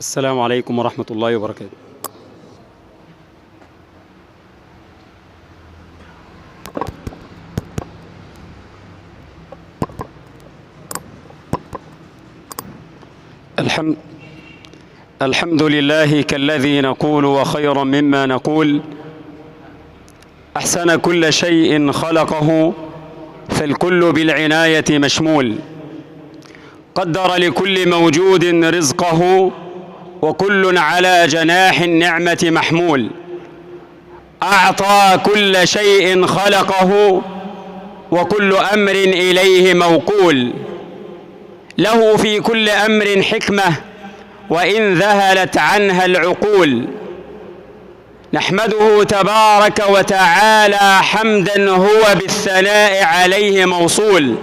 السلام عليكم ورحمة الله وبركاته. الحمد لله كالذي نقول وخيرا مما نقول، أحسن كل شيء خلقه فالكل بالعناية مشمول، قدر لكل موجود رزقه وكل على جناح النعمة محمول، أعطى كل شيء خلقه وكل أمر إليه موكول، له في كل أمر حكمة وإن ذهلت عنها العقول، نحمده تبارك وتعالى حمدا هو بالثناء عليه موصول،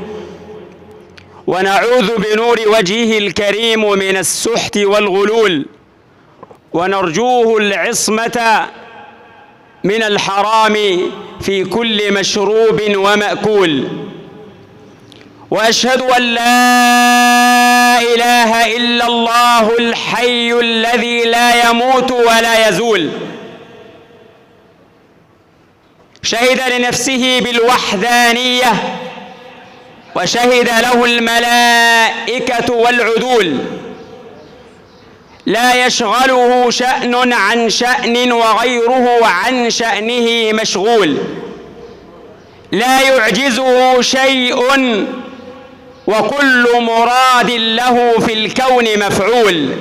ونعوذ بنور وجهه الكريم من السحت والغلول، ونرجوه العصمة من الحرام في كل مشروب ومأكول، وأشهد أن لا إله إلا الله الحي الذي لا يموت ولا يزول، شهد لنفسه بالوحدانية وشهد له الملائكة والعدول، لا يشغله شأن عن شأن وغيره عن شأنه مشغول، لا يعجزه شيء وكل مراد له في الكون مفعول،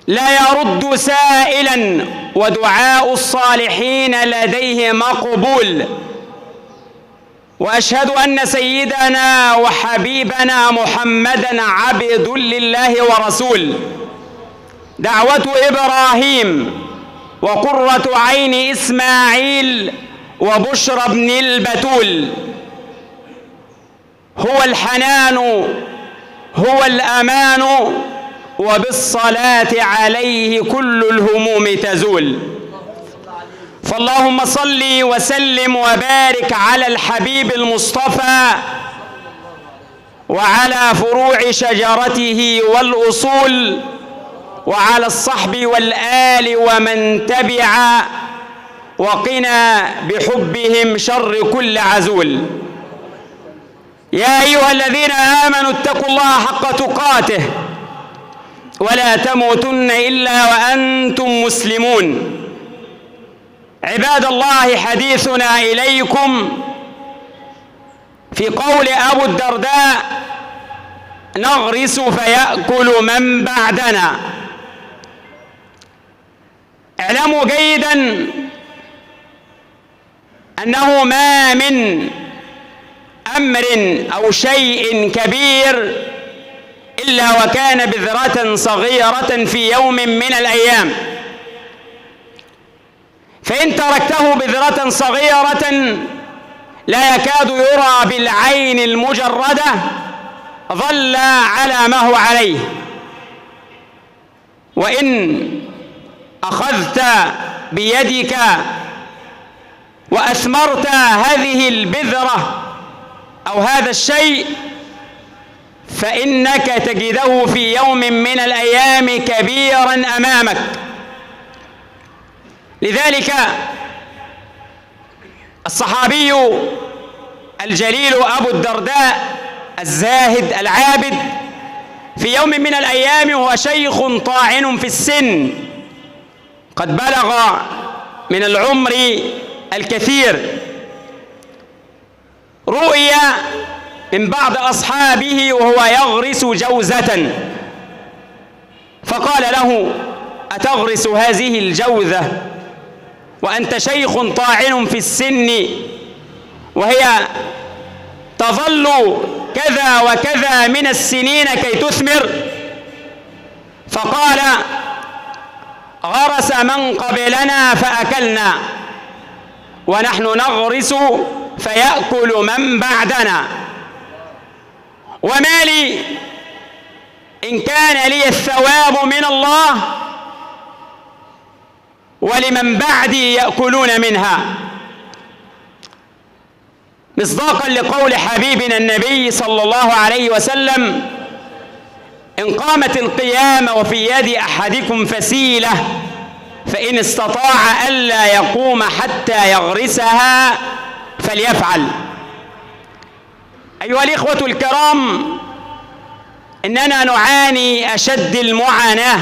لا يرد سائلا ودعاء الصالحين لديه مقبول، وأشهد أن سيدنا وحبيبنا محمدًا عبد لله ورسول، دعوة إبراهيم وقرة عين إسماعيل وبشرى ابن البتول، هو الحنان هو الأمان، وبالصلاة عليه كل الهموم تزول، فاللهم صل وسلم وبارك على الحبيب المصطفى وعلى فروع شجرته والأصول، وعلى الصحب والآل ومن تبع، وقنا بحبهم شر كل عزول. يا أيها الذين آمنوا اتقوا الله حق تقاته ولا تموتن إلا وأنتم مسلمون. عباد الله، حديثنا إليكم في قول أبو الدرداء: نغرس فيأكل من بعدنا. اعلموا جيدا أنه ما من أمر أو شيء كبير إلا وكان بذرة صغيرة في يوم من الأيام، فإن تركته بذرة صغيرة لا يكاد يرى بالعين المجردة ظل على ما هو عليه، وإن أخذت بيدك وأثمرت هذه البذرة أو هذا الشيء فإنك تجده في يوم من الأيام كبيرا أمامك. لذلك الصحابي الجليل أبو الدرداء الزاهد العابد في يوم من الأيام وهو شيخ طاعن في السن قد بلغ من العمر الكثير، رؤي من بعض أصحابه وهو يغرس جوزة، فقال له: أتغرس هذه الجوزة وأنت شيخ طاعن في السن وهي تظل كذا وكذا من السنين كي تثمر؟ فقال: غرس من قبلنا فأكلنا ونحن نغرس فيأكل من بعدنا، وما لي إن كان لي الثواب من الله ولمن بعدي يأكلون منها. مصداقا لقول حبيبنا النبي صلى الله عليه وسلم: إن قامت القيامة وفي يد أحدكم فسيلة فإن استطاع ألا يقوم حتى يغرسها فليفعل. أيها الإخوة الكرام، إننا نعاني أشد المعاناة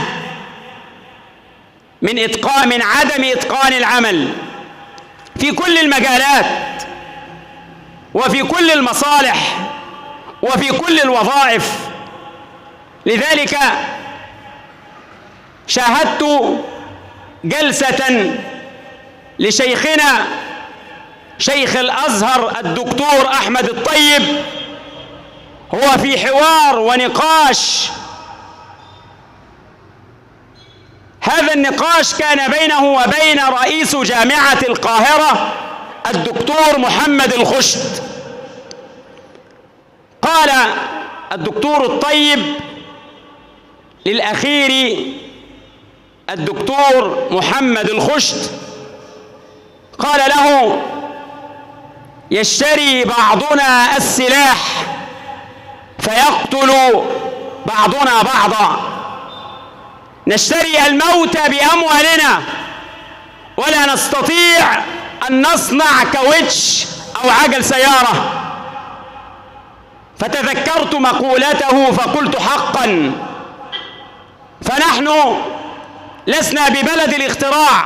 من عدم إتقان العمل في كل المجالات وفي كل المصالح وفي كل الوظائف. لذلك شاهدت جلسة لشيخنا شيخ الأزهر الدكتور أحمد الطيب، هو في حوار ونقاش. هذا النقاش كان بينه وبين رئيس جامعة القاهرة الدكتور محمد الخشت. قال الدكتور الطيب للأخير الدكتور محمد الخشت، قال له: يشتري بعضنا السلاح فيقتل بعضنا بعضا، نشتري الموت بأموالنا ولا نستطيع أن نصنع كاوتش أو عجل سيارة. فتذكرت مقولته فقلت: حقا، فنحن لسنا ببلد الاختراع،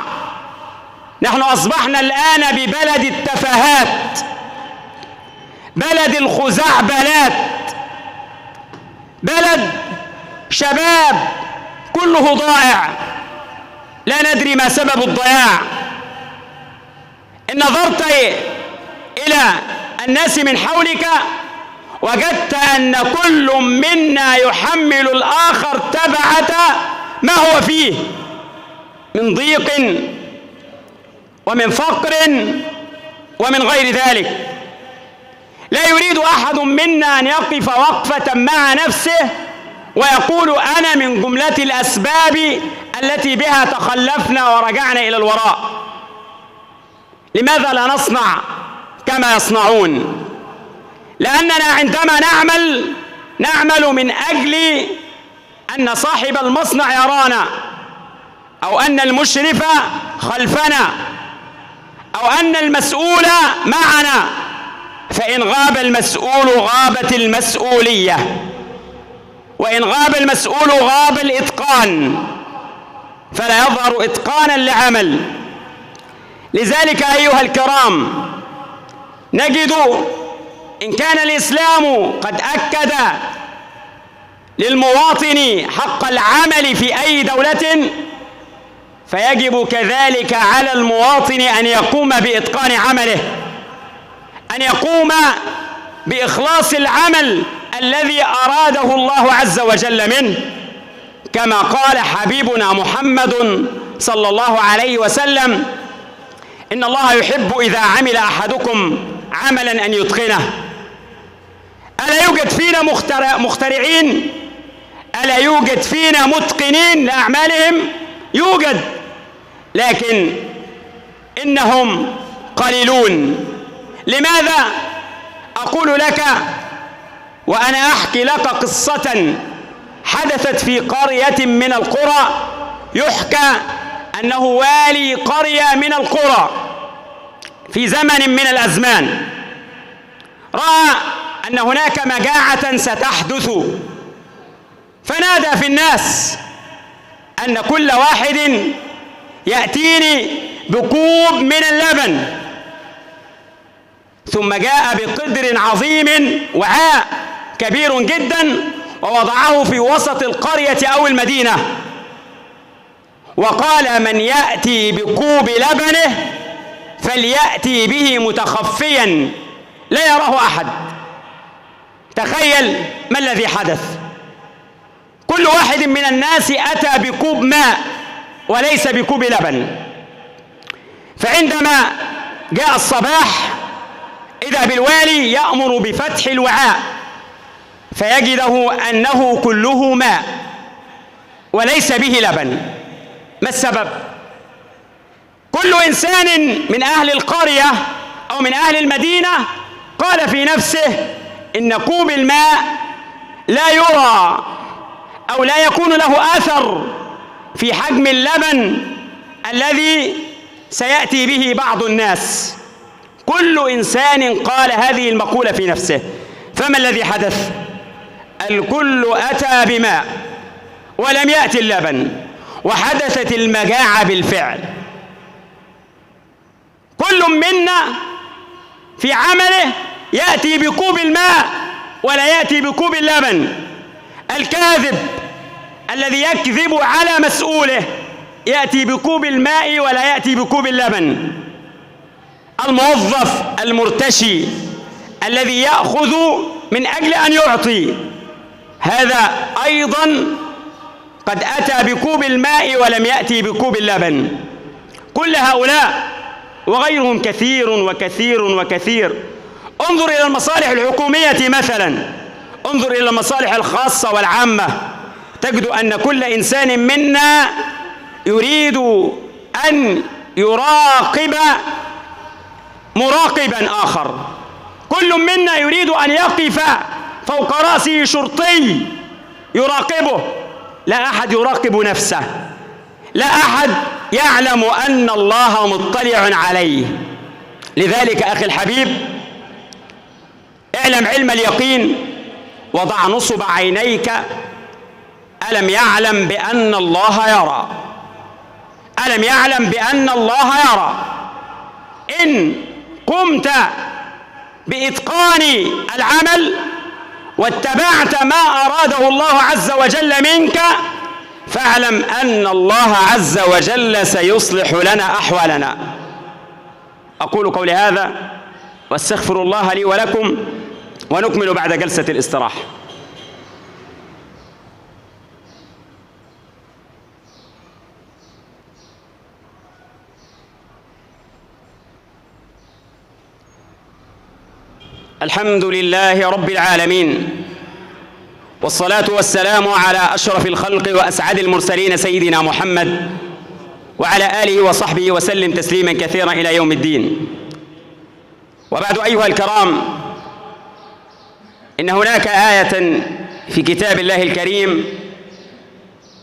نحن أصبحنا الآن ببلد التفاهات، بلد الخزعبلات، بلد شباب كله ضائع لا ندري ما سبب الضياع. إن نظرت إلى الناس من حولك وجدت أن كل منا يحمل الآخر تبعة ما هو فيه من ضيق ومن فقر ومن غير ذلك. لا يريد أحد منا أن يقف وقفة مع نفسه ويقول: أنا من جملة الأسباب التي بها تخلفنا ورجعنا إلى الوراء. لماذا لا نصنع كما يصنعون؟ لأننا عندما نعمل من أجل أن صاحب المصنع يرانا، أو أن المشرف خلفنا، أو أن المسؤول معنا. فإن غاب المسؤول غابت المسؤولية، وإن غاب المسؤول غاب الإتقان، فلا يظهر إتقانا لعمل. لذلك أيها الكرام، نجد إن كان الإسلام قد أكد للمواطن حق العمل في أي دولة، فيجب كذلك على المواطن أن يقوم بإتقان عمله، أن يقوم بإخلاص العمل الذي أراده الله عز وجل منه، كما قال حبيبنا محمد صلى الله عليه وسلم: إن الله يحب إذا عمل أحدكم عملا أن يتقنه. ألا يوجد فينا مخترعين؟ ألا يوجد فينا متقنين لأعمالهم؟ يوجد، لكن إنهم قليلون. لماذا؟ أقول لك وأنا أحكي لك قصة حدثت في قرية من القرى. يحكى أنه والي قرية من القرى في زمن من الأزمان رأى أن هناك مجاعة ستحدث، فنادى في الناس أن كل واحد يأتيني بكوب من اللبن، ثم جاء بقدر عظيم، وعاء كبير جدا، ووضعه في وسط القرية أو المدينة، وقال: من يأتي بكوب لبنه فليأتي به متخفيا لا يراه أحد. تخيل ما الذي حدث. كل واحد من الناس أتى بكوب ماء وليس بكوب لبن. فعندما جاء الصباح إذا بالوالي يأمر بفتح الوعاء فيجده أنه كله ماء وليس به لبن. ما السبب؟ كل إنسان من أهل القرية أو من أهل المدينة قال في نفسه إن كوب الماء لا يرى أو لا يكون له أثر في حجم اللبن الذي سيأتي به بعض الناس. كل إنسان قال هذه المقولة في نفسه، فما الذي حدث؟ الكل أتى بماء ولم يأتي اللبن، وحدثت المجاعة بالفعل. كل منا في عمله يأتي بكوب الماء ولا يأتي بكوب اللبن. الكاذب الذي يكذب على مسؤوله يأتي بكوب الماء ولا يأتي بكوب اللبن. الموظف المرتشي الذي يأخذ من أجل أن يعطي، هذا أيضا قد أتى بكوب الماء ولم يأتي بكوب اللبن. كل هؤلاء وغيرهم كثير وكثير وكثير. انظر إلى المصالح الحكومية مثلا، انظر إلى المصالح الخاصة والعامة، تجد أن كل إنسان منا يريد أن يراقب مراقبا آخر. كل منا يريد أن يقف فوق رأسه شرطي يراقبه. لا أحد يراقب نفسه، لا أحد يعلم أن الله مطلع عليه. لذلك أخي الحبيب، اعلم علم اليقين، وضع نصب عينيك. ألم يعلم بأن الله يرى؟ ألم يعلم بأن الله يرى؟ إن قمت بإتقان العمل واتبعت ما أراده الله عز وجل منك، فاعلم أن الله عز وجل سيصلح لنا أحوالنا. أقول قولي هذا واستغفر الله لي ولكم، ونكمل بعد جلسة الاستراحة. الحمد لله رب العالمين، والصلاة والسلام على أشرف الخلق وأسعد المرسلين سيدنا محمد وعلى آله وصحبه وسلم تسليما كثيرا إلى يوم الدين. وبعد أيها الكرام، إن هناك آية في كتاب الله الكريم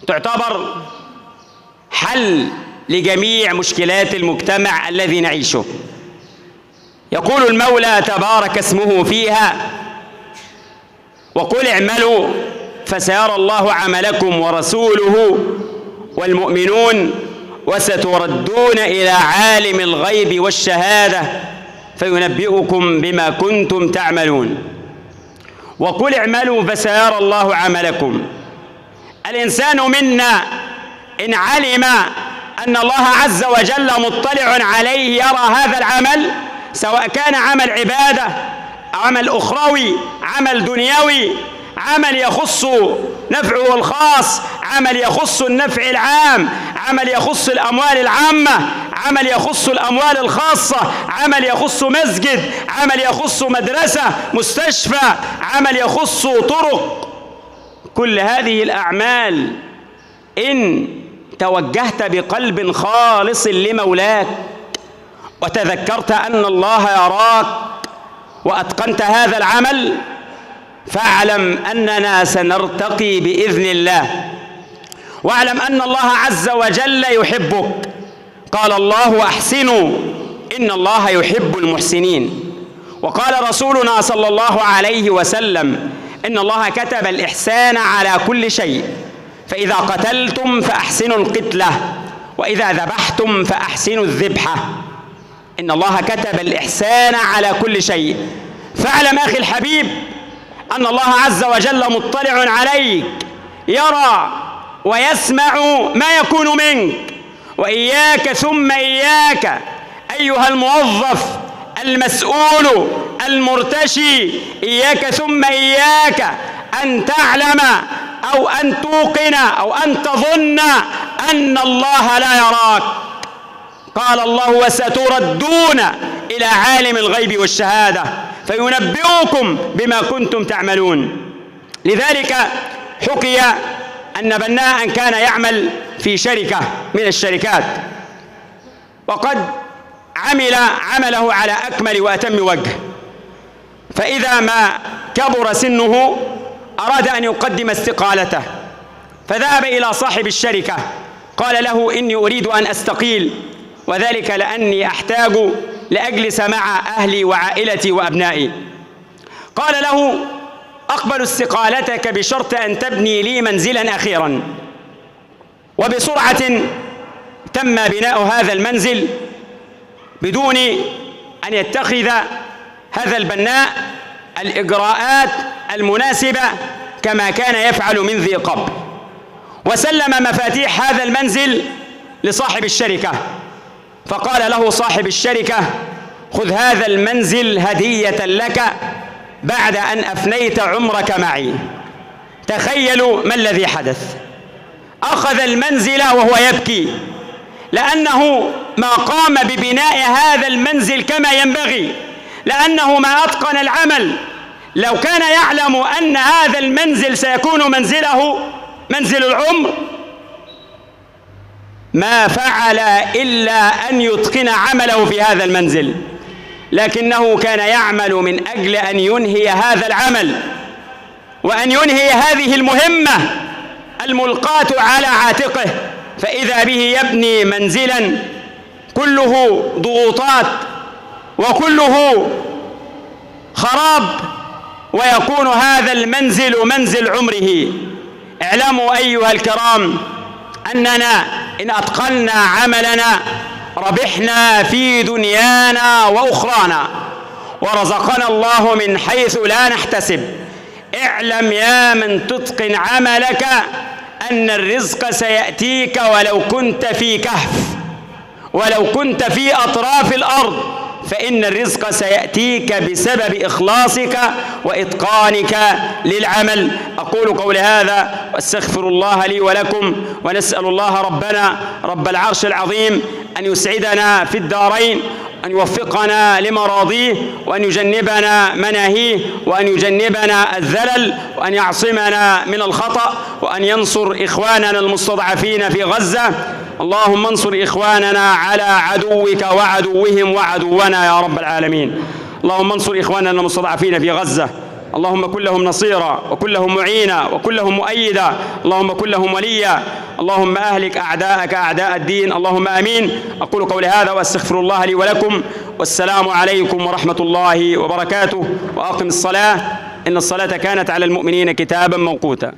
تعتبر حل لجميع مشكلات المجتمع الذي نعيشه. يقول المولى تبارك اسمه فيها: وقل اعملوا فسيرى الله عملكم ورسوله والمؤمنون وستردون إلى عالم الغيب والشهادة فينبئكم بما كنتم تعملون. وقل اعملوا فسيرى الله عملكم. الإنسان منا إن علم أن الله عز وجل مطلع عليه يرى هذا العمل، سواء كان عمل عبادة، عمل أخروي، عمل دنيوي، عمل يخص نفعه الخاص، عمل يخص النفع العام، عمل يخص الأموال العامة، عمل يخص الأموال الخاصة، عمل يخص مسجد، عمل يخص مدرسة، مستشفى، عمل يخص طرق. كل هذه الأعمال إن توجهت بقلب خالص لمولاك وتذكرت أن الله يراك وأتقنت هذا العمل، فاعلم أننا سنرتقي بإذن الله. واعلم أن الله عز وجل يحبك. قال الله: أحسنوا إن الله يحب المحسنين. وقال رسولنا صلى الله عليه وسلم: إن الله كتب الإحسان على كل شيء، فإذا قتلتم فأحسنوا القتلة، وإذا ذبحتم فأحسنوا الذبحة. إن الله كتب الإحسان على كل شيء. فاعلم أخي الحبيب أن الله عز وجل مطلع عليك، يرى ويسمع ما يكون منك. وإياك ثم إياك أيها الموظف المسؤول المرتشي، إياك ثم إياك أن تعلم أو أن توقن أو أن تظن أن الله لا يراك. قال الله: وستردون إلى عالم الغيب والشهادة فينبئكم بما كنتم تعملون. لذلك حكي أن بناء كان يعمل في شركة من الشركات، وقد عمل عمله على أكمل وأتم وجه، فإذا ما كبر سنه أراد أن يقدم استقالته، فذهب إلى صاحب الشركة قال له: إني أريد أن أستقيل، وذلك لأني أحتاج لأجلس مع أهلي وعائلتي وأبنائي. قال له: أقبل استقالتك بشرط أن تبني لي منزلا أخيرا. وبسرعة تم بناء هذا المنزل بدون أن يتخذ هذا البناء الإجراءات المناسبة كما كان يفعل من ذي قبل، وسلم مفاتيح هذا المنزل لصاحب الشركة، فقال له صاحب الشركة: خذ هذا المنزل هدية لك بعد أن أفنيت عمرك معي. تخيلوا ما الذي حدث. أخذ المنزل وهو يبكي، لأنه ما قام ببناء هذا المنزل كما ينبغي، لأنه ما أتقن العمل. لو كان يعلم أن هذا المنزل سيكون منزله منزل العمر ما فعل إلا أن يتقن عمله في هذا المنزل، لكنه كان يعمل من أجل أن ينهي هذا العمل وأن ينهي هذه المهمة الملقاة على عاتقه، فإذا به يبني منزلا كله ضغوطات وكله خراب، ويكون هذا المنزل منزل عمره. اعلموا أيها الكرام أننا إن أتقنا عملنا ربحنا في دنيانا وأخرانا، ورزقنا الله من حيث لا نحتسب. اعلم يا من تتقن عملك أن الرزق سيأتيك ولو كنت في كهف، ولو كنت في أطراف الأرض، فإن الرزق سيأتيك بسبب إخلاصك وإتقانك للعمل. أقول قولي هذا وأستغفر الله لي ولكم، ونسأل الله ربنا رب العرش العظيم أن يسعدنا في الدارين، أن يوفقنا لمراضيه، وأن يجنبنا مناهيه، وأن يجنبنا الذلل، وأن يعصمنا من الخطأ، وأن ينصر إخواننا المستضعفين في غزة. اللهم انصر إخواننا على عدوك وعدوهم وعدونا يا رب العالمين. اللهم انصر إخواننا المستضعفين في غزة، اللهم كن لهم نصيرا وكن لهم معينا وكن لهم مؤيدا، اللهم كن لهم وليا، اللهم أهلك أعداءك أعداء الدين، اللهم آمين. أقول قولي هذا وأستغفر الله لي ولكم، والسلام عليكم ورحمة الله وبركاته. وأقم الصلاة إن الصلاة كانت على المؤمنين كتابا موقوتا.